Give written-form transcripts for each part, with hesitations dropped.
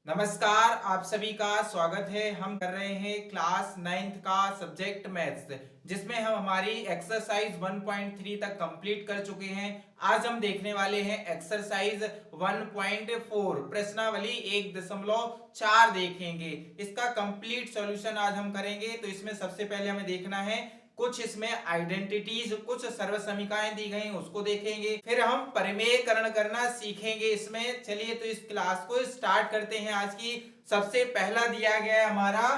नमस्कार, आप सभी का स्वागत है। हम कर रहे हैं क्लास 9th का सब्जेक्ट मैथ्स, जिसमें हम हमारी एक्सरसाइज 1.3 तक कंप्लीट कर चुके हैं। आज हम देखने वाले हैं एक्सरसाइज 1.4 प्रश्नावली 1.4 देखेंगे। इसका कंप्लीट सॉल्यूशन आज हम करेंगे। तो इसमें सबसे पहले हमें देखना है कुछ इसमें आइडेंटिटीज, कुछ सर्वसमीकाएं दी गई उसको देखेंगे, फिर हम परिमेयकरण करना सीखेंगे इसमें। चलिए तो इस क्लास को स्टार्ट करते हैं। आज की सबसे पहला दिया गया है हमारा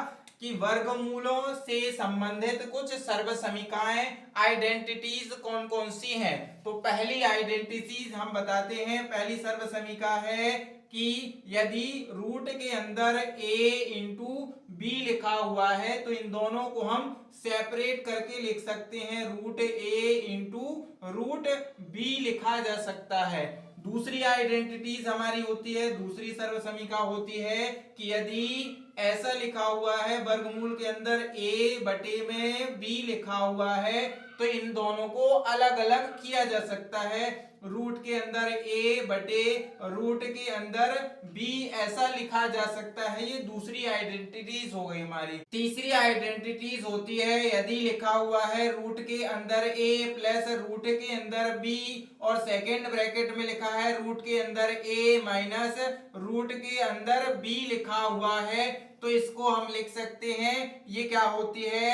कि वर्गमूलों से संबंधित कुछ सर्वसमीकाएं, आइडेंटिटीज कौन कौन सी हैं। तो पहली आइडेंटिटीज हम बताते हैं। पहली सर्वसमीका है कि यदि रूट के अंदर a इंटू बी लिखा हुआ है तो इन दोनों को हम सेपरेट करके लिख सकते हैं। Root a into root B लिखा जा सकता है। दूसरी आइडेंटिटीज हमारी होती है, दूसरी सर्वसमीका होती है कि यदि ऐसा लिखा हुआ है वर्गमूल के अंदर a बटे में b लिखा हुआ है तो इन दोनों को अलग अलग किया जा सकता है। रूट के अंदर a बटे रूट के अंदर b ऐसा लिखा जा सकता है। ये दूसरी आइडेंटिटीज हो गई हमारी। तीसरी आइडेंटिटीज होती है यदि लिखा हुआ है रूट के अंदर a प्लस रूट के अंदर b और सेकेंड ब्रैकेट में लिखा है रूट के अंदर a माइनस रूट के अंदर b लिखा हुआ है तो इसको हम लिख सकते हैं। ये क्या होती है,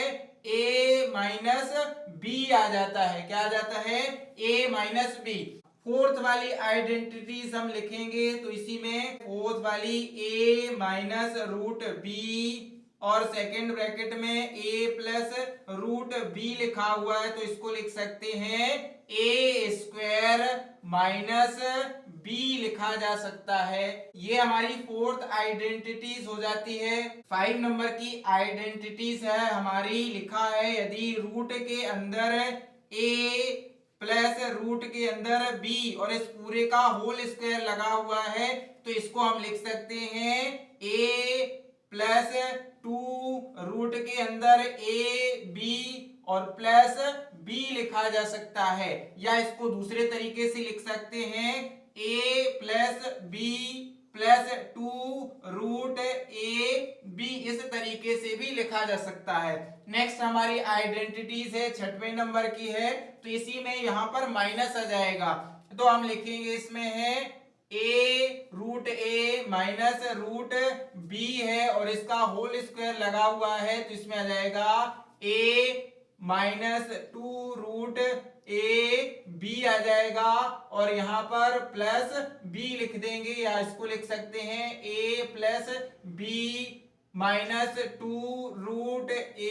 a माइनस बी आ जाता है। क्या आ जाता है, a माइनस बी। फोर्थ वाली आइडेंटिटीज हम लिखेंगे तो इसी में फोर्थ वाली a माइनस रूट बी और सेकेंड ब्रैकेट में a प्लस रूट बी लिखा हुआ है तो इसको लिख सकते हैं a स्क्वायर माइनस बी लिखा जा सकता है। ये हमारी फोर्थ आइडेंटिटीज हो जाती है। 5 नंबर की आइडेंटिटीज है हमारी, लिखा है यदि रूट के अंदर a प्लस रूट के अंदर b और इस पूरे का होल स्क्वायर लगा हुआ है तो इसको हम लिख सकते हैं a प्लस 2 रूट के अंदर a b और प्लस b लिखा जा सकता है। या इसको दूसरे तरीके से लिख सकते हैं a plus b plus 2 root a b, इस तरीके से भी लिखा जा सकता है। नेक्स्ट हमारी आइडेंटिटीज है 6वें नंबर की है तो इसी में यहां पर माइनस आ जाएगा तो हम लिखेंगे इसमें है a root a minus root b है और इसका होल स्क्वायर लगा हुआ है तो इसमें आ जाएगा a minus 2 root a b आ जाएगा और यहां पर प्लस b लिख देंगे या इसको लिख सकते हैं a plus b minus 2 root a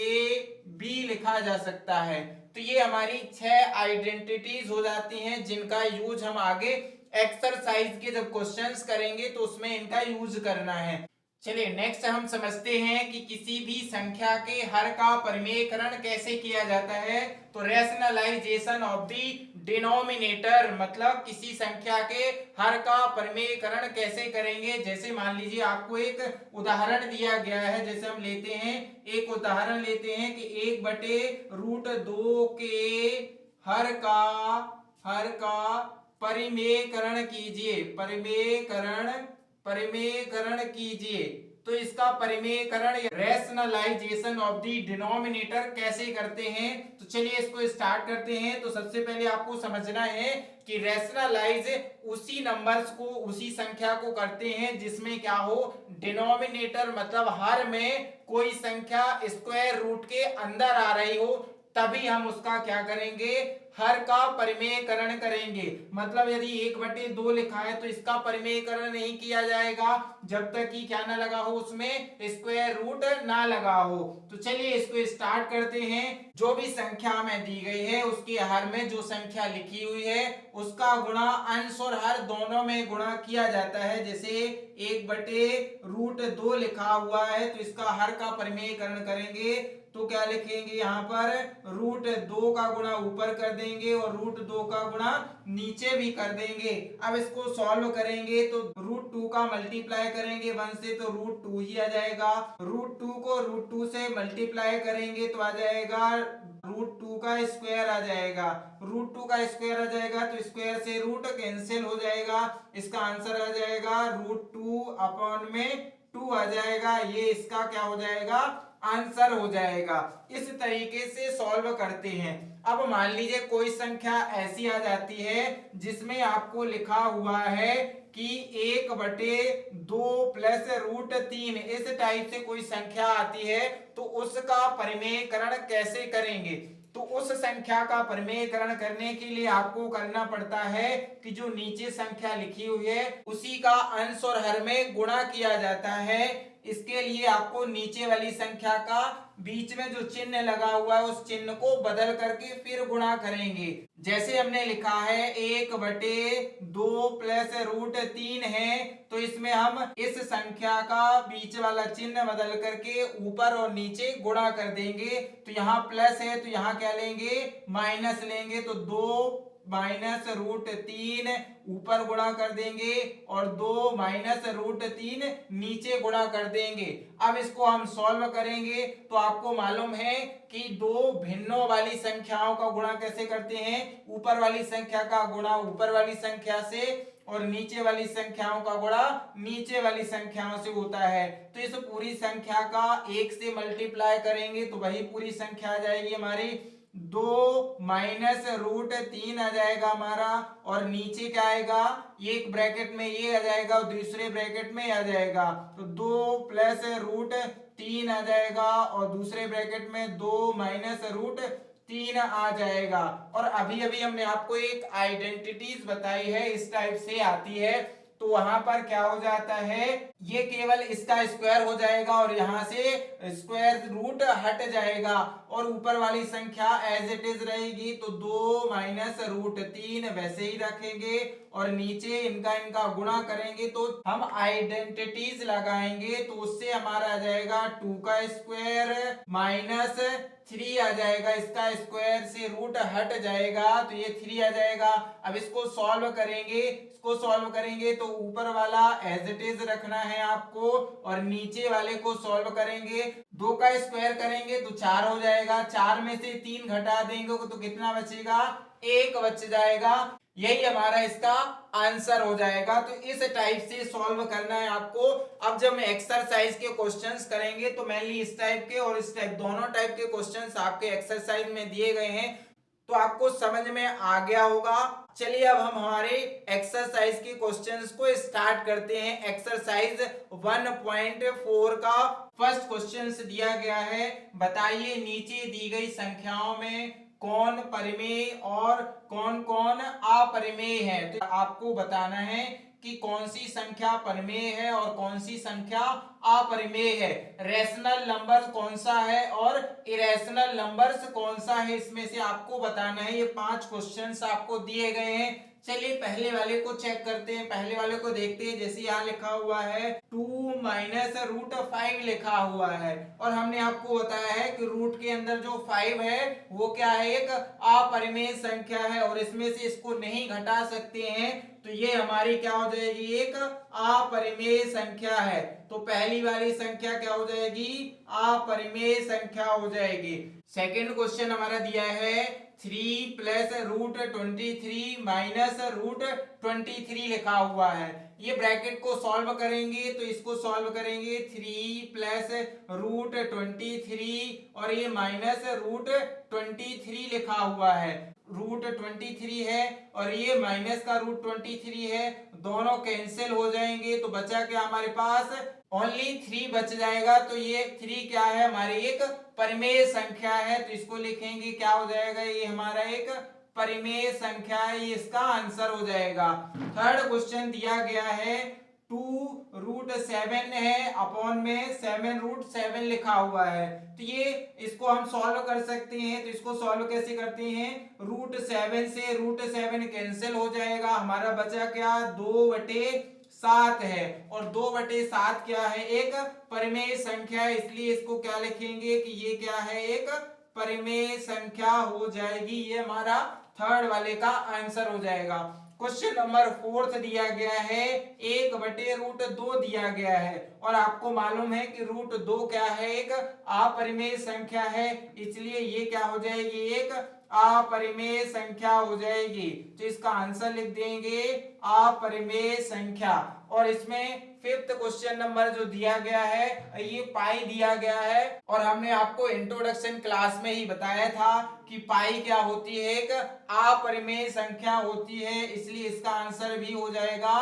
b लिखा जा सकता है। तो ये हमारी 6 आइडेंटिटीज हो जाती हैं जिनका यूज हम आगे एक्सरसाइज के जब क्वेश्चंस करेंगे तो उसमें इनका यूज करना है। चलिए नेक्स्ट हम समझते हैं कि किसी भी संख्या के हर का परिमेयकरण कैसे किया जाता है। तो रैशनलाइजेशन ऑफ द डिनोमिनेटर, मतलब किसी संख्या के हर का परिमेयकरण कैसे करेंगे। जैसे मान लीजिए आपको एक उदाहरण दिया गया है, जैसे हम लेते हैं एक उदाहरण लेते हैं कि 1/√2 के हर का परिमेयकरण कीजिए, परिमेयकरण कीजिए। तो इसका परिमेयकरण रैशनलाइजेशन ऑफ द डिनोमिनेटर कैसे करते हैं। तो चलिए इसको स्टार्ट करते हैं। तो सबसे पहले आपको समझना है कि रैशनलाइज उसी नंबर्स को, उसी संख्या को करते हैं जिसमें क्या हो, डिनोमिनेटर मतलब हर में कोई संख्या स्क्वायर रूट के अंदर आ रही हो, तभी हम उसका क्या करेंगे, हर का परिमेयकरण करेंगे। मतलब यदि 1/2 लिखा है तो इसका परिमेयकरण नहीं किया जाएगा जब तक कि क्या ना लगा हो, उसमें स्क्वायर रूट ना लगा हो। तो चलिए इसको स्टार्ट करते हैं। जो भी संख्या हमें दी गई है उसके हर में जो संख्या लिखी हुई है उसका गुणा अंश और हर दोनों में गुणा किया जाता है। जैसे 1/√2 लिखा हुआ है तो इसका हर का परिमेयकरण करेंगे तो क्या लिखेंगे, यहाँ पर √2 का गुणा ऊपर कर देंगे और √2 का गुणा नीचे भी कर देंगे। अब इसको सॉल्व करेंगे तो √2 का मल्टीप्लाई करेंगे 1 से तो √2 ही आ जाएगा। √2 को √2 से मल्टीप्लाई करेंगे तो आ जाएगा √2 का स्क्वायर आ जाएगा। √2 का स्क्वायर आ जाएगा तो स्क्वायर से रूट कैंसिल हो जाएगा। इसका आंसर आ जाएगा √2 अपॉन में 2 आ जाएगा। ये इसका क्या हो जाएगा, आंसर हो जाएगा। इस तरीके से सॉल्व करते हैं। अब मान लीजिए कोई संख्या ऐसी आ जाती है जिसमें आपको लिखा हुआ है कि 1/2 प्लस √3, इस टाइप से कोई संख्या आती है तो उसका परिमेयकरण कैसे करेंगे। तो उस संख्या का परिमेयकरण करने के लिए आपको करना पड़ता है कि जो नीचे संख्या लिखी हुई है उसी का अंश और हर में गुणा किया जाता है। इसके लिए आपको नीचे वाली संख्या का बीच में जो चिन्ह लगा हुआ है उस चिन्ह को बदल करके फिर गुणा करेंगे। जैसे हमने लिखा है 1/2 प्लस √3 है तो इसमें हम इस संख्या का बीच वाला चिन्ह बदल करके ऊपर और नीचे गुणा कर देंगे। तो यहाँ प्लस है तो यहाँ क्या लेंगे, माइनस लेंगे। तो 2 माइनस √3 ऊपर गुणा कर देंगे और 2 माइनस √3 नीचे गुणा कर देंगे। अब इसको हम सॉल्व करेंगे तो आपको मालूम है कि दो भिन्नों वाली संख्याओं का गुणा कैसे करते हैं, ऊपर वाली संख्या का गुणा ऊपर वाली संख्या से और नीचे वाली संख्याओं का गुणा नीचे वाली संख्याओं से होता है। तो इस पूरी संख्या का 1 से मल्टीप्लाई करेंगे तो वही पूरी संख्या आ जाएगी हमारी। 2 माइनस √3 आ जाएगा हमारा और नीचे क्या आएगा, एक ब्रैकेट में ये आ जाएगा और दूसरे ब्रैकेट में आ जाएगा। तो 2 प्लस √3 आ जाएगा और दूसरे ब्रैकेट में 2 माइनस √3 आ जाएगा। और अभी अभी हमने आपको एक आइडेंटिटीज बताई है, इस टाइप से आती है। तो वहां पर क्या हो जाता है, ये केवल इसका स्क्वायर हो जाएगा और यहां से स्क्वायर रूट हट जाएगा और ऊपर वाली संख्या एज इट इज रहेगी। तो 2 माइनस √3 वैसे ही रखेंगे और नीचे इनका गुणा करेंगे तो हम आइडेंटिटीज लगाएंगे। तो उससे हमारा आ जाएगा 2 का स्क्वायर माइनस 3 आ जाएगा। इसका स्क्वायर से रूट हट जाएगा तो ये 3 आ जाएगा। अब इसको सॉल्व करेंगे तो ऊपर वाला एज इट इज रखना है आपको और नीचे वाले को सॉल्व करेंगे। 2 का स्क्वायर करेंगे तो 4 हो जाएगा। 4 में से 3 घटा देंगे तो कितना बचेगा, 1 बच जाएगा। यही हमारा इसका आंसर हो जाएगा। तो इस टाइप से सॉल्व करना है आपको। अब जब हम एक्सरसाइज के क्वेश्चंस करेंगे तो मेनली इस टाइप के और इस टाइप दोनों टाइप के क्वेश्चंस आपके एक्सरसाइज में दिए गए हैं तो आपको समझ में आ गया होगा। चलिए अब हम हमारे एक्सरसाइज के क्वेश्चंस को स्टार्ट करते हैं। एक्सरसाइज 1.4 का फर्स्ट क्वेश्चन दिया गया है, बताइए नीचे दी गई संख्याओं में कौन परिमेय और कौन कौन अपरिमेय है। तो आपको बताना है कि कौन सी संख्या परिमेय है और कौन सी संख्या अपरिमेय है। रैशनल नंबर कौन सा है और इरेशनल नंबर्स कौन सा है, इसमें से आपको बताना है। ये 5 क्वेश्चंस आपको दिए गए हैं। चलिए पहले वाले को चेक करते हैं, पहले वाले को देखते हैं। जैसे यहाँ लिखा हुआ है 2 माइनस √5 लिखा हुआ है और हमने आपको बताया है कि रूट के अंदर जो 5 है वो क्या है, एक अपरिमेय संख्या है और इसमें से इसको नहीं घटा सकते हैं। तो ये हमारी क्या हो जाएगी, एक अपरिमेय संख्या है। तो पहली वाली संख्या क्या हो जाएगी, अपरिमेय संख्या हो जाएगी। सेकंड क्वेश्चन हमारा दिया है 3 प्लस √23 माइनस √23 लिखा हुआ है। ये ब्रैकेट को सॉल्व करेंगे तो इसको सॉल्व करेंगे 3 प्लस √23 और ये माइनस √23 लिखा हुआ है। √23 है और ये माइनस का √23 है, दोनों कैंसिल हो जाएंगे तो बचा क्या हमारे पास, ओनली 3 बच जाएगा। तो ये 3 क्या है, हमारी एक परिमेय संख्या है। तो इसको लिखेंगे क्या हो जाएगा, ये हमारा एक परिमेय संख्या है, ये इसका आंसर हो जाएगा। थर्ड क्वेश्चन दिया गया है 2√7 है अपॉन में 7√7 लिखा हुआ है। तो ये इसको हम सॉल्व कर सकते हैं। तो इसको सॉल्व कैसे करते हैं, √7 से √7 कैंसिल हो जाएगा, हमारा बचा क्या 2/7 है और 2/7 क्या है, एक परिमेय संख्या है, इसलिए इसको क्या लिखेंगे कि ये क्या है, एक परिमेय संख्या हो जाएगी। ये हमारा थर्ड वाले का आंसर हो जाएगा। क्वेश्चन नंबर 4 दिया गया है, 1/√2 दिया गया है और आपको मालूम है कि √2 क्या है, एक अपरिमेय संख्या है, इसलिए ये क्या हो जाएगी, एक अपरिमेय संख्या हो जाएगी। तो इसका आंसर लिख देंगे अपरिमेय संख्या। और इसमें फिफ्थ क्वेश्चन नंबर जो दिया गया है ये पाई दिया गया है और हमने आपको इंट्रोडक्शन क्लास में ही बताया था कि पाई क्या होती है, एक अपरिमेय संख्या होती है, इसलिए इसका आंसर भी हो जाएगा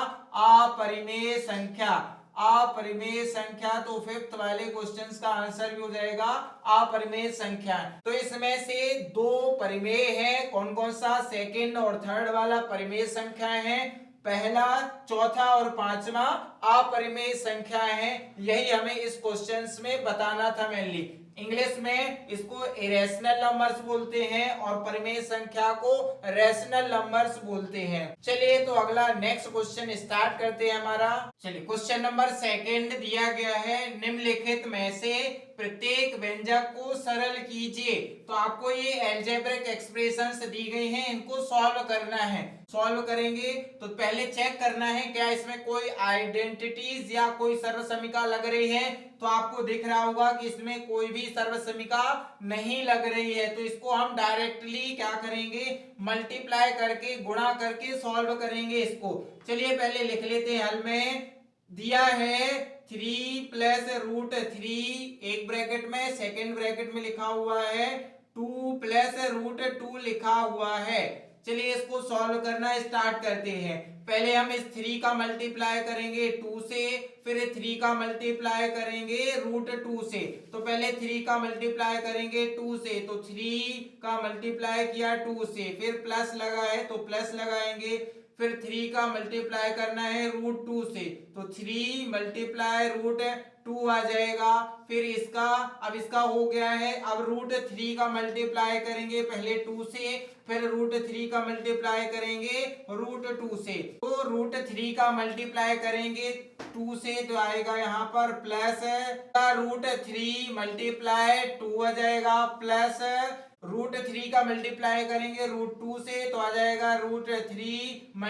अपरिमेय संख्या। अपरिमेय संख्या, तो फिफ्थ वाले क्वेश्चंस का आंसर भी हो जाएगा अपरिमेय संख्या। तो इसमें से दो परिमेय है, कौन कौन सा, सेकंड और थर्ड वाला परिमेय संख्या है, पहला, चौथा और पांचवा अपरिमेय संख्या है। यही हमें इस क्वेश्चंस में बताना था मेनली। इंग्लिश में इसको इरेशनल नंबर्स बोलते हैं और परिमेय संख्या को रैशनल नंबर्स बोलते हैं। चलिए तो अगला नेक्स्ट क्वेश्चन स्टार्ट करते हैं हमारा। चलिए क्वेश्चन नंबर 2 दिया गया है, निम्नलिखित में से प्रत्येक व्यंजक को सरल कीजिए। तो आपको ये अलजेब्रिक एक्सप्रेशंस दी गई हैं, इनको सॉल्व करना है। सॉल्व करेंगे तो पहले चेक करना है क्या इसमें कोई आइडेंटिटीज या कोई सर्वसमीका लग रही है। तो आपको दिख रहा होगा कि इसमें कोई भी सर्वसमीका नहीं लग रही है, तो इसको हम डायरेक्टली क्या करेंगे, मल्टीप्लाई करके, गुणा करके सॉल्व करेंगे इसको। चलिए पहले लिख लेते हैं। हल में दिया है 3 + √3 एक ब्रैकेट में, सेकेंड ब्रैकेट में लिखा हुआ है 2 + √2 लिखा हुआ है। चलिए इसको सॉल्व करना स्टार्ट करते हैं। पहले हम इस 3 का मल्टीप्लाई करेंगे 2 से, फिर 3 का मल्टीप्लाई करेंगे √2 से। तो पहले 3 का मल्टीप्लाई करेंगे 2 से, तो 3 का मल्टीप्लाई किया 2 से, फिर प्लस लगा है तो प्लस लगाएंगे, फिर 3 का मल्टीप्लाई करना है √2 से, तो 3 × √2 आ जाएगा। फिर इसका, अब इसका हो गया है, अब √3 का मल्टीप्लाई करेंगे पहले 2 से, फिर √3 का मल्टीप्लाई करेंगे √2 से। तो √3 का मल्टीप्लाई करेंगे 2 से तो आएगा यहाँ पर प्लस √3 × 2 आ जाएगा, प्लस √3 का मल्टीप्लाई करेंगे √2 से तो आ जाएगा √3 ×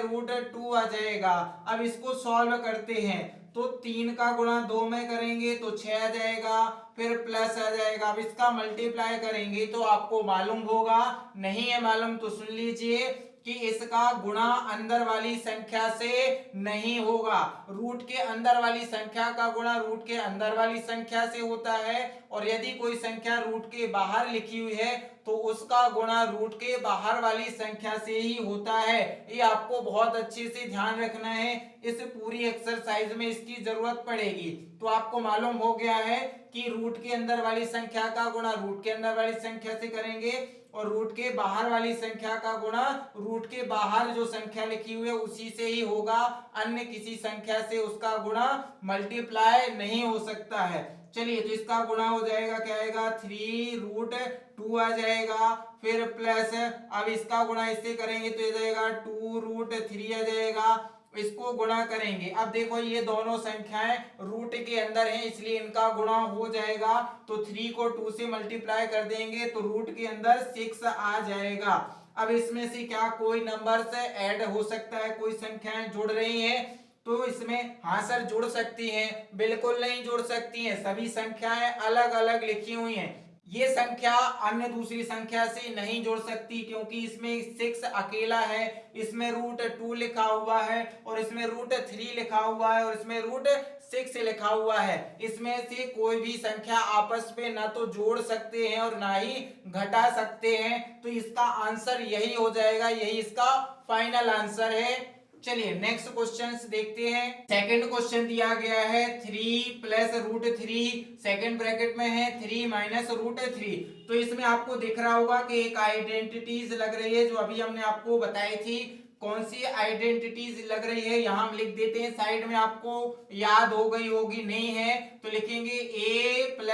√2 आ जाएगा। अब इसको सॉल्व करते हैं तो 3 का गुणा 2 में करेंगे तो 6 आ जाएगा, फिर प्लस आ जाएगा। अब इसका मल्टीप्लाई करेंगे तो आपको मालूम होगा, नहीं है मालूम तो सुन लीजिए कि इसका गुणा अंदर वाली संख्या से नहीं होगा। रूट के अंदर वाली संख्या का गुणा रूट के अंदर वाली संख्या से होता है, और यदि कोई संख्या रूट के बाहर लिखी हुई है तो उसका गुणा रूट के बाहर वाली संख्या से ही होता है। ये आपको बहुत अच्छे से ध्यान रखना है, इस पूरी एक्सरसाइज में इसकी जरूरत पड़ेगी। तो आपको मालूम हो गया है कि रूट के अंदर वाली संख्या का गुणा रूट के अंदर वाली संख्या से करेंगे और रूट के बाहर वाली संख्या का गुणा रूट के बाहर जो संख्या लिखी हुई है उसी से ही होगा, अन्य किसी संख्या से उसका गुणा मल्टीप्लाई नहीं हो सकता है। चलिए तो इसका गुणा हो जाएगा, क्या आएगा 3√2 आ जाएगा, फिर प्लस, अब इसका गुणा इससे करेंगे तो ये जाएगा 2√3 आ जाएगा। इसको गुणा करेंगे, अब देखो ये दोनों संख्याएं रूट के अंदर हैं इसलिए इनका गुणा हो जाएगा, तो 3 को 2 से मल्टीप्लाई कर देंगे तो रूट के अंदर 6 आ जाएगा। अब इसमें से क्या कोई नंबर से ऐड हो सकता है, कोई संख्याएं जुड़ रही हैं तो इसमें हाँ सर जुड़ सकती हैं, बिल्कुल नहीं जुड़ सकती हैं, सभी संख्याएं अलग अलग लिखी हुई हैं। ये संख्या अन्य दूसरी संख्या से नहीं जुड़ सकती क्योंकि इसमें 6 अकेला है, इसमें √2 लिखा हुआ है और इसमें √3 लिखा हुआ है और इसमें √6 लिखा हुआ है। इसमें से कोई भी संख्या आपस में ना तो जोड़ सकते हैं और ना ही घटा सकते हैं, तो इसका आंसर यही हो जाएगा, यही इसका फाइनल आंसर है। चलिए नेक्स्ट क्वेश्चन देखते हैं। सेकंड क्वेश्चन दिया गया है 3 + √3, सेकंड ब्रैकेट में है 3 - √3। तो इसमें आपको दिख रहा होगा कि एक आइडेंटिटीज लग रही है जो अभी हमने आपको बताई थी। कौन सी आइडेंटिटीज लग रही है यहां हम लिख देते हैं, साइड में आपको याद हो गई होगी, नहीं है तो लिखेंगे a +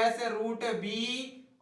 √b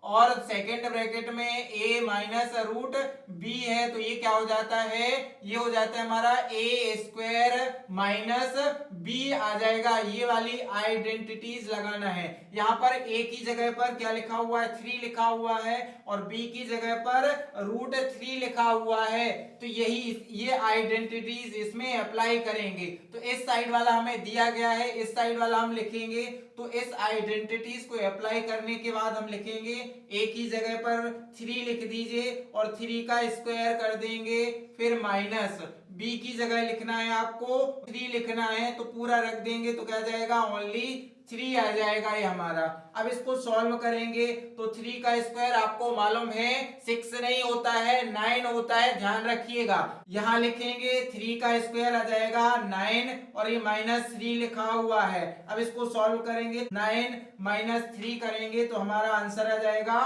और सेकेंड ब्रैकेट में a माइनस रूट b है, तो ये क्या हो जाता है, ये हो जाता है हमारा a स्क्वायर माइनस b आ जाएगा। ये वाली आइडेंटिटीज लगाना है। यहाँ पर a की जगह पर क्या लिखा हुआ है, 3 लिखा हुआ है, और b की जगह पर रूट 3 लिखा हुआ है। तो यही ये आइडेंटिटीज इसमें अप्लाई करेंगे। तो इस साइड वाला हमें दिया गया है, इस साइड वाला हम लिखेंगे। तो इस आइडेंटिटीज को अप्लाई करने के बाद हम लिखेंगे a की जगह पर 3 लिख दीजिए और 3 का स्क्वायर कर देंगे, फिर माइनस b की जगह लिखना है आपको 3 लिखना है, तो पूरा रख देंगे, तो क्या जाएगा, ओनली 3 आ जाएगा ये हमारा। अब इसको सॉल्व करेंगे तो 3 का स्क्वायर आपको मालूम है 6 नहीं होता है, 9 होता है, ध्यान रखिएगा। यहां लिखेंगे 3 का स्क्वायर आ जाएगा 9 और ये माइनस 3 लिखा हुआ है। अब इसको सॉल्व करेंगे, 9 माइनस 3 करेंगे तो हमारा आंसर आ जाएगा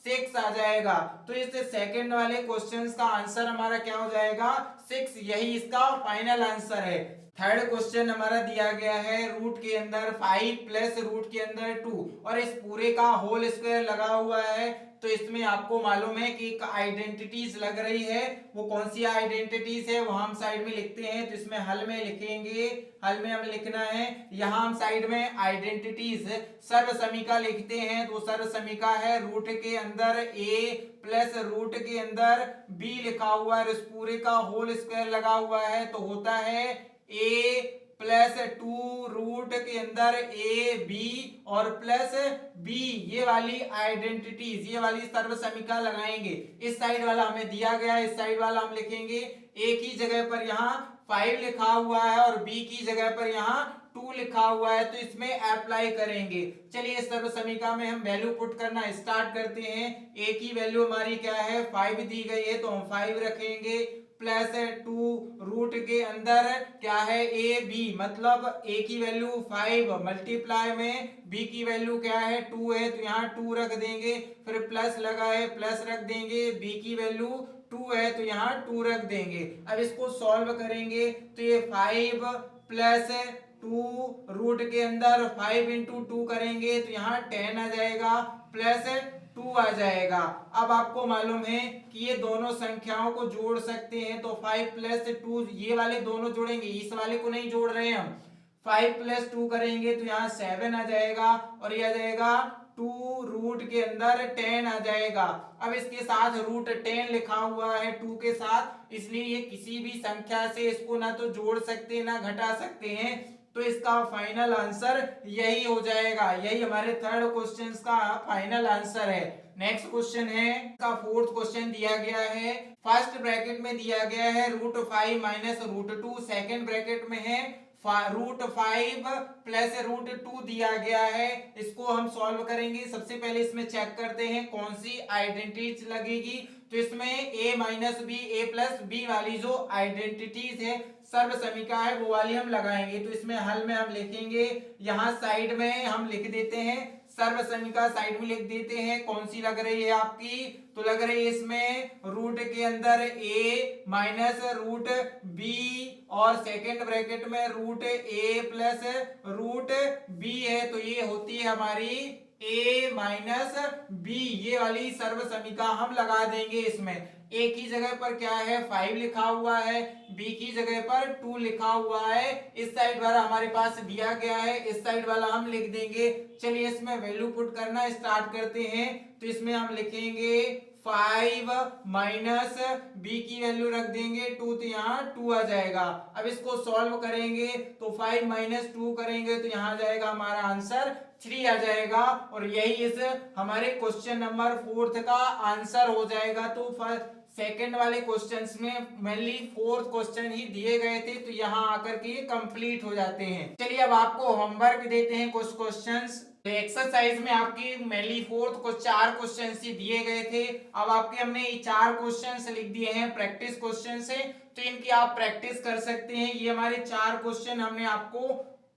6 आ जाएगा। तो इस सेकंड वाले क्वेश्चंस का आंसर हमारा क्या हो जाएगा, 6। यही इसका फाइनल आंसर है। थर्ड क्वेश्चन हमारा दिया गया है रूट के अंदर 5 प्लस रूट के अंदर 2 और इस पूरे का होल स्क्वायर लगा हुआ है। तो इसमें आपको मालूम है कि एक आइडेंटिटीज लग रही है, वो कौन सी आइडेंटिटीज है वो हम साइड में लिखते हैं। तो इसमें हल में लिखेंगे, हल में हम लिखना है, यहाँ हम साइड में आइडेंटिटीज सर्व समीका लिखते हैं। तो सर्व समीका है रूट के अंदर a प्लस रूट के अंदर b लिखा हुआ है, इस पूरे का होल स्क्वायर लगा हुआ है, तो होता है a प्लस 2 रूट के अंदर a b और प्लस b। ये वाली आइडेंटिटीज, ये वाली सर्व समीका लगाएंगे। इस साइड वाला हमें दिया गया है, इस साइड वाला हम लिखेंगे a की जगह पर यहाँ 5 लिखा हुआ है और b की जगह पर यहाँ 2 लिखा हुआ है, तो इसमें अप्लाई करेंगे। चलिए सर्व समीका में हम वैल्यू पुट करना स्टार्ट करते हैं। a की वैल्यू हमारी क्या है, 5 दी गई है, तो हम 5 रखेंगे, प्लस 2 रूट के अंदर क्या है a b, मतलब a की वैल्यू 5 मल्टीप्लाई में b की वैल्यू क्या है 2 है, तो यहाँ 2 रख देंगे, फिर प्लस लगा है प्लस रख देंगे, b की वैल्यू 2 है तो यहाँ 2 रख देंगे। अब इसको सॉल्व करेंगे तो ये 5 प्लस 2 रूट के अंदर 5 इंटू 2 करेंगे तो यहाँ 10 आ जाएगा, प्लस 2 आ जाएगा। अब आपको मालूम है कि ये दोनों संख्याओं को जोड़ सकते हैं, तो 5 प्लस 2 ये वाले दोनों जोड़ेंगे, इस वाले को नहीं जोड़ रहे हैं हम। 5 प्लस 2 करेंगे तो यहाँ 7 आ जाएगा और ये आ जाएगा 2 रूट के अंदर 10 आ जाएगा। अब इसके साथ रूट 10 लिखा हुआ है 2 के साथ, इसलिए ये किसी भी संख्या से इसको ना तो जोड़ सकते ना घटा सकते हैं, तो इसका फाइनल आंसर यही हो जाएगा। यही हमारे थर्ड क्वेश्चन का फाइनल आंसर है। नेक्स्ट क्वेश्चन है, इसका फोर्थ क्वेश्चन दिया गया है, फर्स्ट ब्रैकेट में दिया गया है root 5 minus root 2, second bracket में है रूट 5 प्लस रूट 2 दिया गया है। इसको हम सॉल्व करेंगे। सबसे पहले इसमें चेक करते हैं कौन सी आइडेंटिटीज लगेगी। तो इसमें a minus B, a plus B वाली जो आइडेंटिटीज है सर्व समीका है वो वाली हम लगाएंगे। तो इसमें हल में हम लिखेंगे, यहाँ साइड में हम लिख देते हैं सर्व समीका, साइड में लिख देते हैं कौन सी लग रही है आपकी, तो लग रही है इसमें रूट के अंदर a माइनस रूट b और सेकेंड ब्रैकेट में root a plus root b है, तो ये होती है हमारी a माइनस b। ये वाली सर्व समीका हम लगा देंगे। इसमें a की जगह पर क्या है 5 लिखा हुआ है, b की जगह पर 2 लिखा हुआ है, इस साइड वाला हमारे पास दिया गया है, इस साइड वाला हम लिख देंगे। चलिए इसमें वैल्यू पुट करना स्टार्ट करते हैं। तो इसमें हम लिखेंगे 5 माइनस b की वैल्यू रख देंगे 2, तो यहाँ 2 आ जाएगा। अब इसको सॉल्व करेंगे तो 5 माइनस 2 करेंगे तो यहाँ जाएगा हमारा आंसर 3 आ जाएगा, और यही इस हमारे क्वेश्चन नंबर 4 का आंसर हो जाएगा। तो सेकंड वाले क्वेश्चंस में मेनली फोर्थ क्वेश्चन ही दिए गए थे, तो यहाँ आकर के कंप्लीट हो जाते हैं। चलिए अब आपको होमवर्क देते हैं कुछ क्वेश्चंस। एक्सरसाइज में आपकी मेनली फोर्थ को 4 क्वेश्चन ही दिए गए थे। अब आपके हमने ये 4 क्वेश्चन लिख दिए हैं प्रैक्टिस क्वेश्चन से, तो इनकी आप प्रैक्टिस कर सकते हैं। ये हमारे 4 क्वेश्चन हमने आपको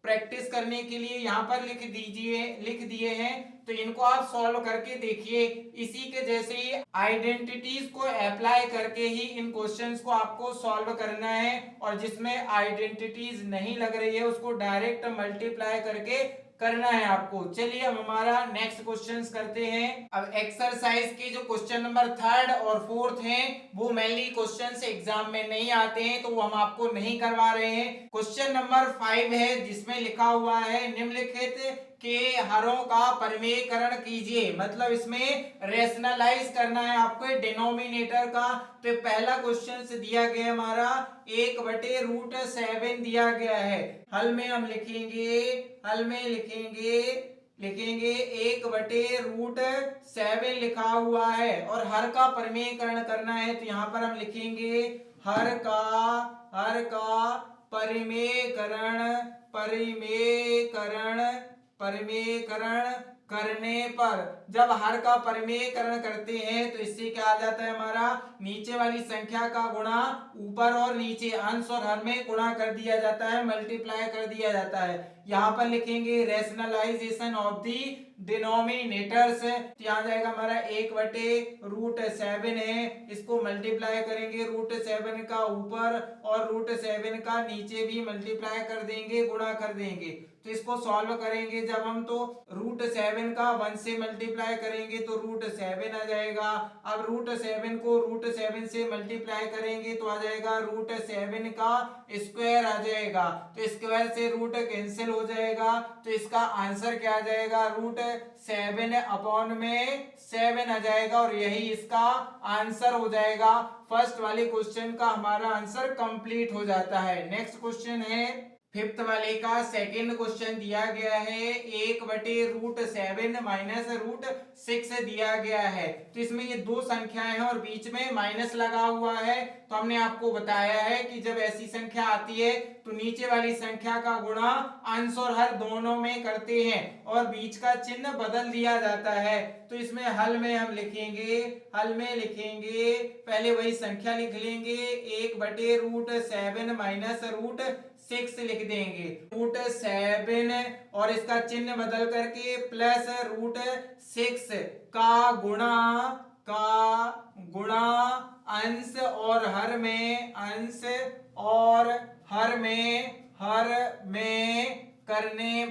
प्रैक्टिस करने के लिए यहाँ पर लिख दिए हैं, तो इनको आप सॉल्व करके देखिए। इसी के जैसे ही आइडेंटिटीज को अप्लाई करके ही इन क्वेश्चंस को आपको सॉल्व करना है, और जिसमें आइडेंटिटीज नहीं लग रही है उसको डायरेक्ट मल्टीप्लाई करके करना है आपको। चलिए अब हमारा नेक्स्ट क्वेश्चन करते हैं। अब एक्सरसाइज के जो क्वेश्चन नंबर 3 और 4 हैं वो मेनली क्वेश्चन एग्जाम में नहीं आते हैं, तो वो हम आपको नहीं करवा रहे हैं। क्वेश्चन नंबर 5 है जिसमें लिखा हुआ है निम्नलिखित के हरों का परिमेयकरण कीजिए। मतलब इसमें रेशनलाइज करना है आपको डिनोमिनेटर का। तो पहला क्वेश्चन दिया गया हमारा 1/√7 दिया गया है। हल में हम लिखेंगे, हल में लिखेंगे 1/√7 लिखा हुआ है और हर का परिमेयकरण करना है। तो यहाँ पर हम लिखेंगे हर का परिमेयकरण परिमेयकरण परिमेयकरण करने पर, जब हर का परिमेयकरण करते हैं तो इससे क्या आ जाता है हमारा नीचे वाली संख्या का गुणा ऊपर और नीचे अंश और हर में गुणा कर दिया जाता है, मल्टीप्लाई कर दिया जाता है। यहाँ पर लिखेंगे रेशनलाइजेशन ऑफ दी डिनोमिनेटर्स। तो यहाँ जाएगा हमारा 1/√7 है, इसको मल्टीप्लाई करेंगे √7 का ऊपर और √7 का नीचे भी मल्टीप्लाई कर देंगे, गुणा कर देंगे। तो इसको सॉल्व करेंगे जब हम तो √7 का 1 से मल्टीप्लाई करेंगे तो √7 आ जाएगा। अब √7 को √7 से मल्टीप्लाई करेंगे तो आ जाएगा √7 का स्क्वायर आ जाएगा। तो स्क्वायर से रूट कैंसिल हो जाएगा, तो इसका आंसर क्या आ जाएगा √7/7 आ जाएगा और यही इसका आंसर हो जाएगा। फर्स्ट वाले क्वेश्चन का हमारा आंसर कंप्लीट हो जाता है। नेक्स्ट क्वेश्चन है 5th वाले का सेकंड क्वेश्चन दिया गया है 1/√7 -√6 दिया गया है। तो इसमें ये दो संख्याएं हैं और बीच में माइनस लगा हुआ है। तो हमने आपको बताया है कि जब ऐसी संख्या आती है तो नीचे वाली संख्या का गुणा अंश और हर दोनों में करते हैं और बीच का चिन्ह बदल दिया जाता है। तो इसमें हल में हम लिखेंगे, हल में लिखेंगे पहले वही संख्या लिख लेंगे 1/√7 -√6 लिख देंगे, √7 और इसका चिन्ह बदल करके प्लस √6 का गुणा अंश और हर में, अंश और हर में करने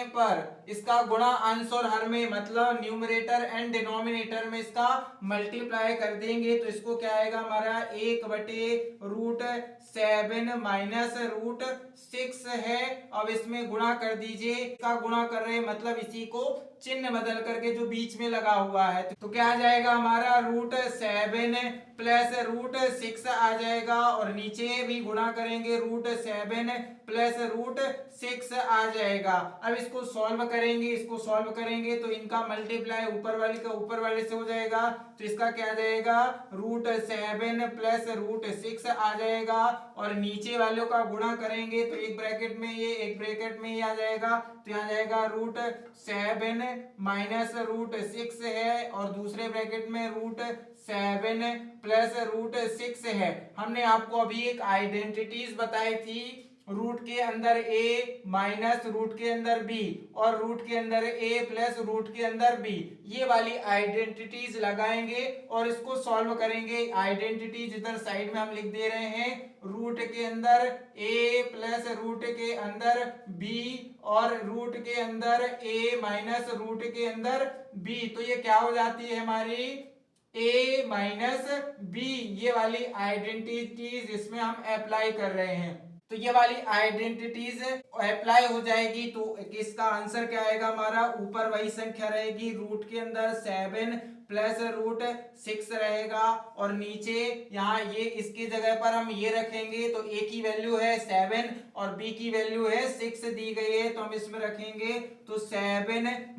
पर इसका गुणा अंश और हर में मतलब न्यूमरेटर एंड डिनोमिनेटर में इसका मल्टीप्लाई कर देंगे। तो इसको क्या आएगा हमारा 1/√7 -√6 है। अब इसमें गुणा कर दीजिए, इसका गुणा कर रहे हैं मतलब इसी को चिन्ह बदल करके जो बीच में लगा हुआ है। तो क्या आ जाएगा हमारा √7 प्लस √6 आ जाएगा और नीचे भी गुणा करेंगे √7 प्लस √6 आ जाएगा। अब इसको सॉल्व करेंगे, इसको सॉल्व करेंगे तो इनका मल्टीप्लाई ऊपर वाले का ऊपर वाले से हो जाएगा। तो इसका क्या आ जाएगा √7 प्लस √6 आ जाएगा और नीचे वालों का गुणा करेंगे तो एक ब्रैकेट में ये एक ब्रैकेट में ये आ जाएगा। तो यहाँ जाएगा √7 -√6 है और दूसरे ब्रैकेट में √7 प्लस √6 है। हमने आपको अभी एक आइडेंटिटीज बताई थी, रूट के अंदर a माइनस रूट के अंदर b और रूट के अंदर a प्लस रूट के अंदर b, ये वाली आइडेंटिटीज लगाएंगे और इसको सॉल्व करेंगे। आइडेंटिटीज इधर साइड में हम लिख दे रहे हैं, रूट के अंदर a प्लस रूट के अंदर b और रूट के अंदर a माइनस रूट के अंदर b। तो ये क्या हो जाती है हमारी a माइनस b, ये वाली आइडेंटिटीज इसमें हम अप्लाई कर रहे हैं। तो ये वाली आइडेंटिटीज अप्लाई हो जाएगी तो इसका आंसर क्या आएगा हमारा, ऊपर वही संख्या रहेगी, रूट के अंदर 7 प्लस √6 रहेगा और नीचे यहाँ ये इसकी जगह पर हम ये रखेंगे तो a की वैल्यू है 7 और b की वैल्यू है 6 दी गई है तो हम इसमें रखेंगे तो 7 -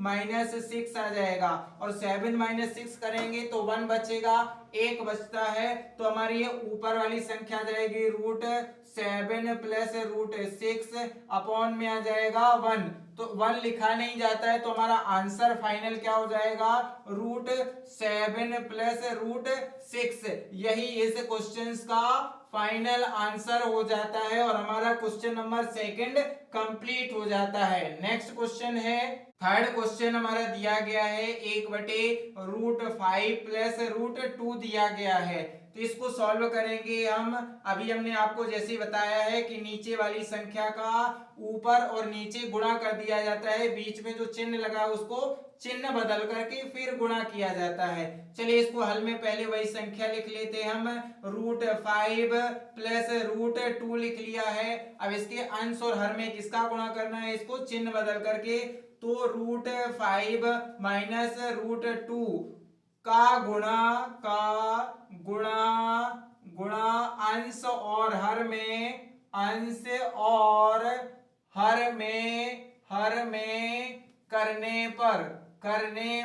6 आ जाएगा और 7 - 6 करेंगे तो 1 बचेगा, 1 बचता है तो हमारी ये ऊपर वाली संख्या जाएगी √7 प्लस √6 अपॉन में आ जाएगा 1। तो 1 लिखा नहीं जाता है तो हमारा आंसर फाइनल क्या हो जाएगा √7 प्लस √6। यही इस क्वेश्चन का फाइनल आंसर हो जाता है और हमारा क्वेश्चन नंबर 2 कंप्लीट हो जाता है। नेक्स्ट क्वेश्चन है, थर्ड क्वेश्चन हमारा दिया गया है 1/√5 प्लस √2 दिया गया है। तो तो इसको सॉल्व करेंगे हम। अभी हमने आपको जैसे बताया है कि नीचे वाली संख्या का ऊपर और नीचे गुणा कर दिया जाता है, बीच में जो चिन्ह लगा उसको चिन्ह बदल करके फिर गुणा किया जाता है। चलिए इसको हल में पहले वही संख्या लिख लेते हैं हम, √5 प्लस √2 लिख लिया है। अब इसके अंश और हर में किसका गुणा करना है, इसको चिन्ह बदल करके, तो √5 माइनस √2 का गुणा अंश और हर में करने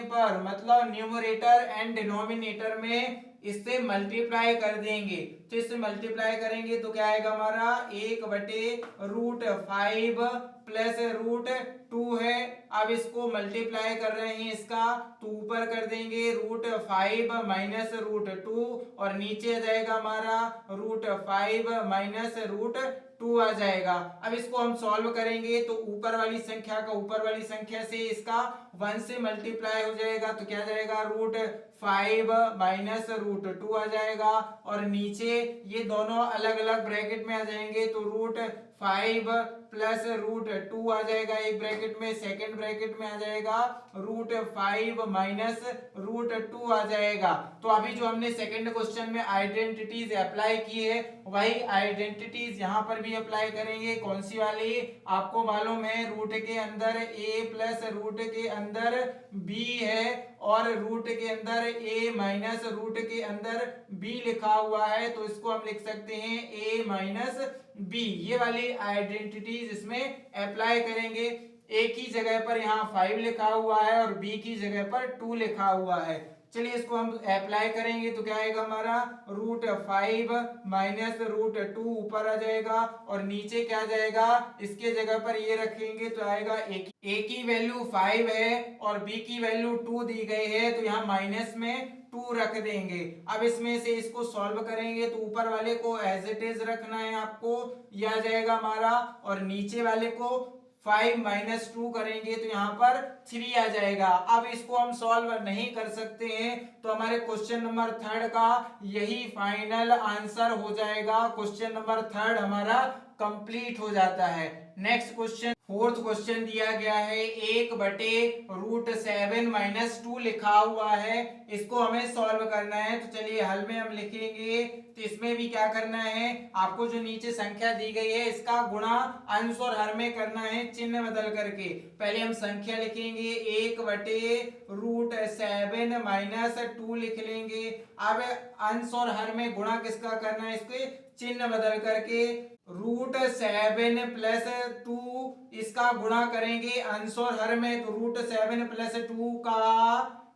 पर मतलब न्यूमरेटर एंड डिनोमिनेटर में इससे मल्टीप्लाई कर देंगे। तो इससे मल्टीप्लाई करेंगे तो क्या आएगा हमारा 1/√5 प्लस √2 है। अब इसको मल्टीप्लाई कर रहे हैं इसका, तो ऊपर कर देंगे √5 माइनस √2 और नीचे आ जाएगा हमारा √5 माइनस √2 आ जाएगा। अब इसको हम सॉल्व करेंगे तो ऊपर वाली संख्या का ऊपर वाली संख्या से इसका 1 से मल्टीप्लाई हो जाएगा, तो क्या जाएगा √5 माइनस √2 आ जाएगा और नीचे ये दोनों अलग अलग ब्रैकेट में आ जाएंगे, तो √5 प्लस √2 आ जाएगा एक ब्रैकेट में, सेकेंड ब्रैकेट में आ जाएगा √5 माइनस √2 आ जाएगा। तो अभी जो हमने सेकेंड क्वेश्चन में आइडेंटिटीज अप्लाई की है वही आइडेंटिटीज यहाँ पर भी अप्लाई करेंगे। कौन सी वाली, आपको मालूम है रूट के अंदर a प्लस रूट के अंदर b है और रूट के अंदर a माइनस रूट के अंदर b लिखा हुआ है, तो इसको हम लिख सकते हैं a माइनस b। ये वाली आइडेंटिटीज इसमें अप्लाई करेंगे। a की जगह पर यहाँ 5 लिखा हुआ है और b की जगह पर 2 लिखा हुआ है। चलिए इसको हम अप्लाई करेंगे तो क्या आएगा हमारा √5 माइनस √2 ऊपर आ जाएगा और नीचे क्या जाएगा, इसके जगह पर ये रखेंगे तो आएगा a की वैल्यू 5 है और b की वैल्यू 2 दी गई है, तो यहाँ माइनस में 2 रख देंगे। अब इसमें से इसको सॉल्व करेंगे तो ऊपर वाले को एज इट इज रखना है आपको, यह आ जाएगा हमारा, और नीचे वाले को 5 माइनस 2 करेंगे तो यहाँ पर 3 आ जाएगा। अब इसको हम सॉल्व नहीं कर सकते हैं तो हमारे क्वेश्चन नंबर 3 का यही फाइनल आंसर हो जाएगा। क्वेश्चन नंबर 3 हमारा कंप्लीट हो जाता है। नेक्स्ट क्वेश्चन, फोर्थ क्वेश्चन दिया गया है 1/√7 माइनस 2 लिखा हुआ है, इसको हमें सॉल्व करना है। तो चलिए हल में हम लिखेंगे, तो इसमें भी क्या करना है, आपको जो नीचे संख्या दी गई है इसका गुणा अंश और हर में करना है चिन्ह बदल करके। पहले हम संख्या लिखेंगे 1/√7 माइनस 2 लिख लेंगे। अब अंश और हर में गुणा किसका करना है, इसके चिन्ह बदल करके √7 प्लस 2 इसका गुणा करेंगे अंश और हर में, तो √7 प्लस 2 का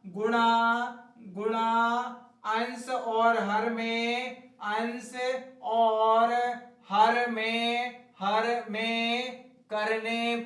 गुणा अंश और हर में करने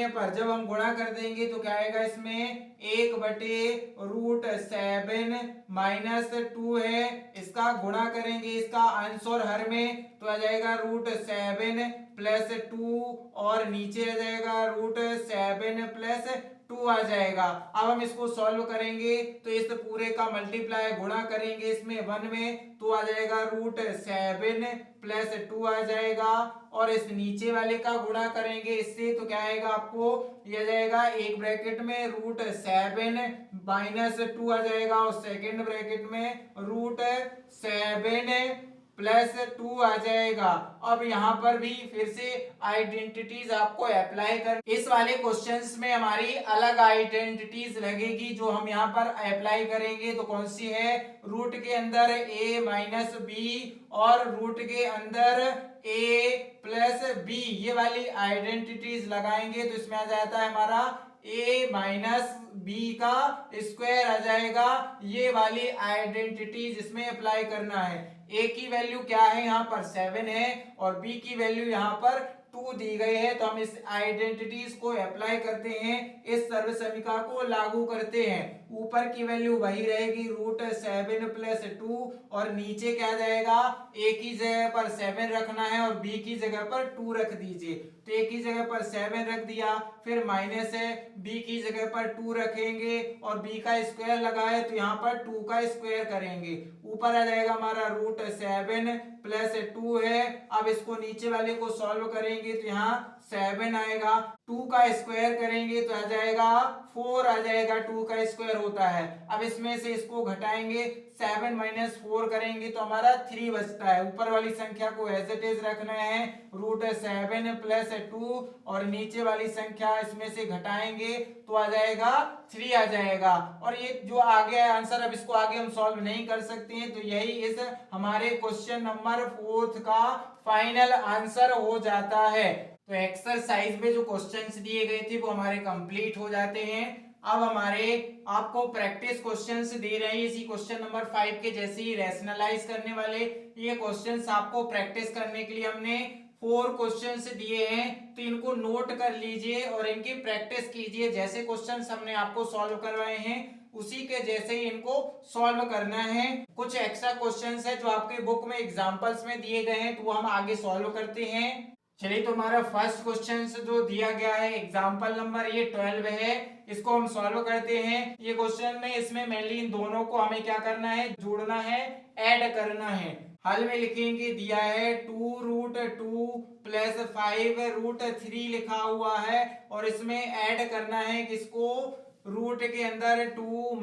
पर जब हम गुणा कर देंगे तो क्या आएगा, इसमें 1/√7 माइनस 2 है, इसका गुणा करेंगे इसका अंश और हर में, तो आ जाएगा √7 प्लस 2 और नीचे आ जाएगा √7 प्लस 2 आ जाएगा। अब हम इसको सॉल्व करेंगे तो इस पूरे का मल्टीप्लाई गुणा करेंगे इसमें 1 में, तो आ जाएगा √7 प्लस 2 आ जाएगा और इस नीचे वाले का गुणा करेंगे इससे, तो क्या आएगा आपको, यह जाएगा एक ब्रैकेट में √7 माइनस 2 आ जाएगा और सेकेंड ब्रैकेट में √7 प्लस 2 आ जाएगा। अब यहाँ पर भी फिर से आइडेंटिटीज आपको अप्लाई कर, इस वाले क्वेश्चंस में हमारी अलग आइडेंटिटीज लगेगी जो हम यहाँ पर अप्लाई करेंगे। तो कौन सी है, रूट के अंदर a माइनस बी और रूट के अंदर a प्लस बी, ये वाली आइडेंटिटीज लगाएंगे तो इसमें आ जाता है हमारा a माइनस बी का स्क्वायर आ जाएगा। ये वाली आइडेंटिटीज इसमें अप्लाई करना है। a की वैल्यू क्या है, यहाँ पर 7 है और b की वैल्यू यहाँ पर 2 दी गई है, तो हम इस आइडेंटिटीज को अप्लाई करते हैं, इस सर्व समीकरण को लागू करते हैं। ऊपर की वैल्यू वही रहेगी √7 प्लस 2 और नीचे क्या जाएगा, a की जगह पर 7 रखना है और b की जगह पर 2 रख दीजिए। तो ए की जगह पर 7 रख दिया, फिर माइनस है, बी की जगह पर 2 रखेंगे और बी का स्क्वायर लगा है तो यहाँ पर 2 का स्क्वायर करेंगे, ऊपर आ जाएगा हमारा √7 प्लस 2 है। अब इसको नीचे वाले को सॉल्व करेंगे तो यहाँ 7 आएगा, 2 का स्क्वायर करेंगे तो आ जाएगा 4 आ जाएगा, 2 का स्क्वायर होता है। अब इसमें से इसको घटाएंगे, 7 - 4 करेंगे तो हमारा 3 बचता है। ऊपर वाली संख्या को एज इट इज रखना है, √7 प्लस 2, और नीचे वाली संख्या इसमें से घटाएंगे तो आ जाएगा 3 आ जाएगा। और ये जो आगे है आंसर, अब इसको आगे हम सॉल्व नहीं कर सकते हैं, तो यही इस हमारे क्वेश्चन नंबर 4 का फाइनल आंसर हो जाता है। तो एक्सरसाइज में जो क्वेश्चंस दिए गए थे वो हमारे कंप्लीट हो जाते हैं। अब हमारे आपको प्रैक्टिस क्वेश्चंस दे रहे हैं इसी क्वेश्चन नंबर 5 के जैसे ही रैशनलाइज करने वाले। ये क्वेश्चंस आपको प्रैक्टिस करने के लिए हमने 4 क्वेश्चंस दिए हैं, तो इनको नोट कर लीजिए और इनकी प्रैक्टिस कीजिए। जैसे क्वेश्चंस हमने आपको सॉल्व करवाए हैं उसी के जैसे ही इनको सॉल्व करना है। कुछ एक्स्ट्रा क्वेश्चंस है जो आपके बुक में एग्जांपल्स में दिए गए हैं, तो वो हम आगे सॉल्व करते हैं। चलिए, तो हमारा फर्स्ट क्वेश्चन जो दिया गया है एग्जाम्पल नंबर ये 12 है, इसको हम सॉल्व करते हैं। ये क्वेश्चन में इसमें मेनली इन दोनों को हमें क्या करना है, जोड़ना है, ऐड करना है। हल में लिखेंगे, दिया है 2√2 प्लस 5√3 लिखा हुआ है, और इसमें ऐड करना है किसको, रूट के अंदर 2 -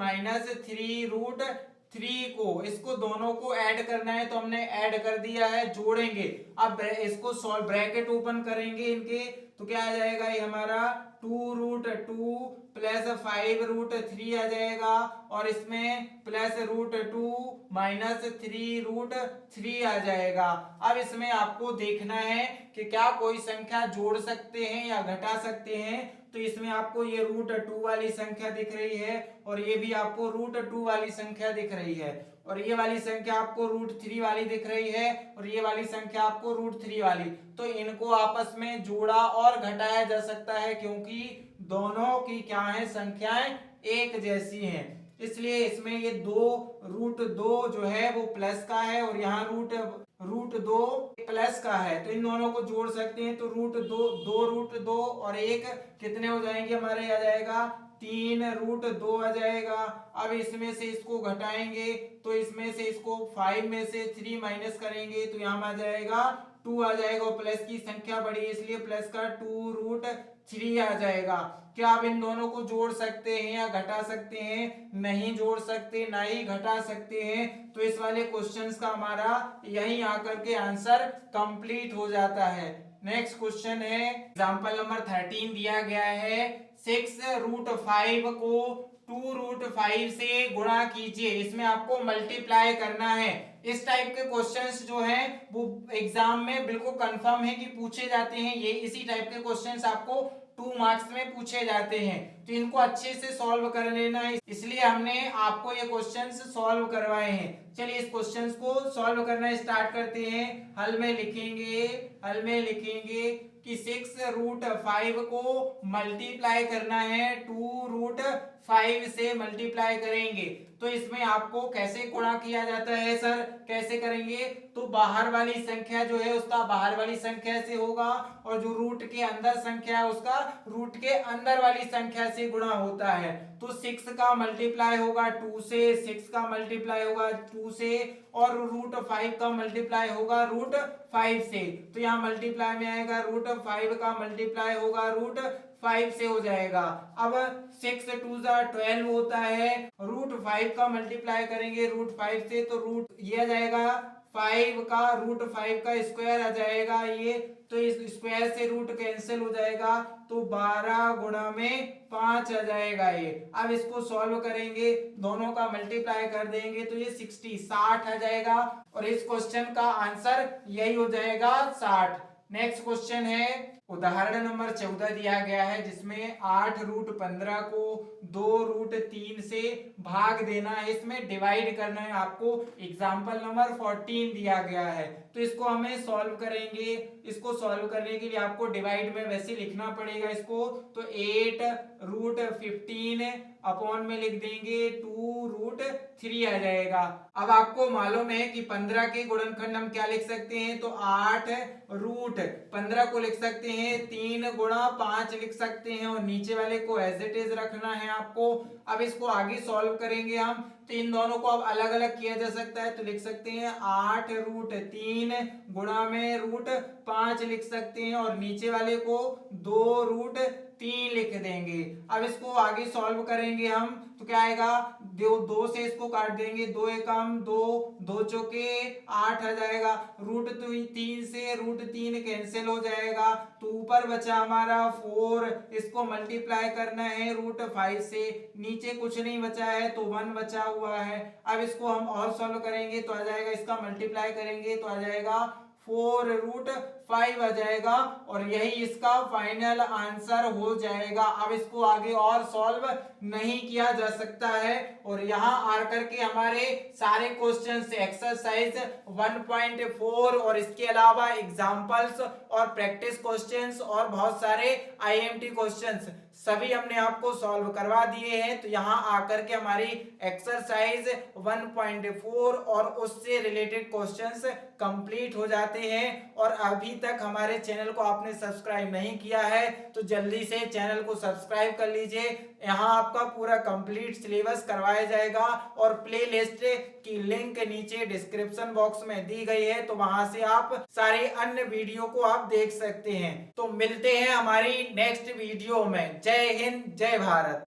3√3 को, इसको दोनों को ऐड करना है, तो हमने ऐड कर दिया है। जोड़ेंगे, अब इसको सॉल्व, ब्रैकेट ओपन करेंगे इनके, तो क्या आ जाएगा, ये हमारा 2√2 प्लस 5√3 आ जाएगा, और इसमें प्लस √2 माइनस 3√3 आ जाएगा। अब इसमें आपको देखना है कि क्या कोई संख्या जोड़ सकते हैं या घटा सकते हैं। तो इसमें आपको ये √2 वाली संख्या दिख रही है, और ये भी आपको √2 वाली संख्या दिख रही है, और ये वाली संख्या आपको √3 वाली दिख रही है, और ये वाली संख्या आपको √3 वाली। तो इनको आपस में जोड़ा और घटाया जा सकता है, क्योंकि दोनों की क्या है, संख्याएं एक जैसी हैं। इसलिए इसमें ये √2 जो है वो प्लस का है, और यहाँ √2 प्लस का है, तो इन दोनों को जोड़ सकते हैं। तो √2 और 1 कितने हो जाएंगे हमारे, आ जाएगा 3√2 आ जाएगा। अब इसमें से इसको घटाएंगे, तो इसमें से इसको 5 में से 3 माइनस करेंगे, तो यहाँ आ जाएगा 2 आ जाएगा, और प्लस की संख्या बड़ी है इसलिए प्लस का 2√3 आ जाएगा। क्या आप इन दोनों को जोड़ सकते हैं या घटा सकते हैं, नहीं जोड़ सकते, ना ही घटा सकते हैं। तो इस वाले क्वेश्चंस का हमारा यही आकर के आंसर कंप्लीट हो जाता है। नेक्स्ट क्वेश्चन है एग्जांपल नंबर 13 दिया गया है, 6√5 को 2√5 से गुणा कीजिए, इसमें आपको मल्टीप्लाई करना है। इस टाइप के क्वेश्चंस जो हैं वो एग्जाम में बिल्कुल कंफर्म है कि पूछे जाते हैं। ये इसी टाइप के क्वेश्चंस आपको 2 मार्क्स में पूछे जाते हैं, तो इनको अच्छे से सॉल्व कर लेना है, इसलिए हमने आपको ये क्वेश्चंस सॉल्व करवाए हैं। चलिए इस क्वेश्चंस को सॉल्व करना स्टार्ट करते हैं। हल में लिखेंगे कि 6√5 को मल्टीप्लाई करना है, 2√5 से मल्टीप्लाई करेंगे। तो इसमें आपको कैसे गुणा किया जाता है सर, कैसे करेंगे, तो बाहर वाली संख्या जो है उसका बाहर वाली संख्या से होगा, और जो रूट के अंदर संख्या है उसका रूट के अंदर वाली संख्या से गुणा होता है। तो 6 का मल्टीप्लाई होगा 2 से, 6 का मल्टीप्लाई होगा 2 से, और √5 का मल्टीप्लाई होगा √5 से। तो यहाँ मल्टीप्लाई में आएगा, √5 का मल्टीप्लाई होगा √5 से हो जाएगा। अब 6 2 12 होता है, √5 का मल्टीप्लाई करेंगे √5 से, तो रूट ये आ जाएगा 5 का √5 का स्क्वायर आ जाएगा ये, तो इस स्क्वायर से रूट कैंसिल हो जाएगा, तो 12 गुणा में 5 आ जाएगा ये। अब इसको सॉल्व करेंगे, दोनों का मल्टीप्लाई कर देंगे तो ये 60 आ जाएगा, और इस क्वेश्चन का आंसर यही हो जाएगा 60। नेक्स्ट क्वेश्चन है उदाहरण नंबर 14 दिया गया है, जिसमें 8√15 को 2√3 से भाग देना है, इसमें डिवाइड करना है आपको। एग्जाम्पल नंबर 14 दिया गया है, तो इसको हमें सॉल्व करेंगे। इसको सॉल्व करने के लिए आपको डिवाइड में वैसे लिखना पड़ेगा इसको, तो 8√15 अपॉन में लिख देंगे 2√3 आ जाएगा। अब आपको मालूम है कि 15 के गुणनखंड हम क्या लिख सकते हैं, तो 8√15 को लिख सकते हैं हैं 3 गुणा 5 लिख सकते हैं और नीचे वाले को एज इट इज रखना है आपको। अब इसको आगे सॉल्व करेंगे हम, तो इन दोनों को अब अलग अलग किया जा सकता है, तो लिख सकते हैं 8√3 गुणा में √5 लिख सकते हैं और नीचे वाले को 2√3 लिख देंगे। अब इसको आगे सॉल्व करेंगे हम, तो क्या आएगा, दो से इसको काट देंगे, 2 एकम 2, 2 चौके 8 आ जाएगा, √3 से √3 कैंसिल हो जाएगा, तो ऊपर बचा हमारा 4, इसको मल्टीप्लाई करना है √5 से, नीचे कुछ नहीं बचा है तो 1 बचा हुआ है। अब इसको हम और सॉल्व करेंगे तो आ जाएगा, इसका मल्टीप्लाई करेंगे तो आ जाएगा 4√5 आ जाएगा और यही इसका फाइनल आंसर हो जाएगा। अब इसको आगे और सॉल्व नहीं किया जा सकता है और यहाँ आकर के हमारे सारे क्वेश्चंस एक्सरसाइज 1.4 और इसके अलावा एग्जांपल्स और प्रैक्टिस क्वेश्चंस और बहुत सारे आईएमटी क्वेश्चंस सभी हमने आपको सॉल्व करवा दिए हैं। तो यहाँ आकर के हमारी एक्सरसाइज 1.4 और उससे रिलेटेड क्वेश्चंस कंप्लीट हो जाते हैं। और अभी तक हमारे चैनल को आपने सब्सक्राइब नहीं किया है तो जल्दी से चैनल को सब्सक्राइब कर लीजिए। यहाँ आपका पूरा कंप्लीट सिलेबस करवाया जाएगा और प्लेलिस्ट की लिंक नीचे डिस्क्रिप्शन बॉक्स में दी गई है, तो वहां से आप सारे अन्य वीडियो को आप देख सकते हैं। तो मिलते हैं हमारी नेक्स्ट वीडियो में। जय हिंद, जय भारत।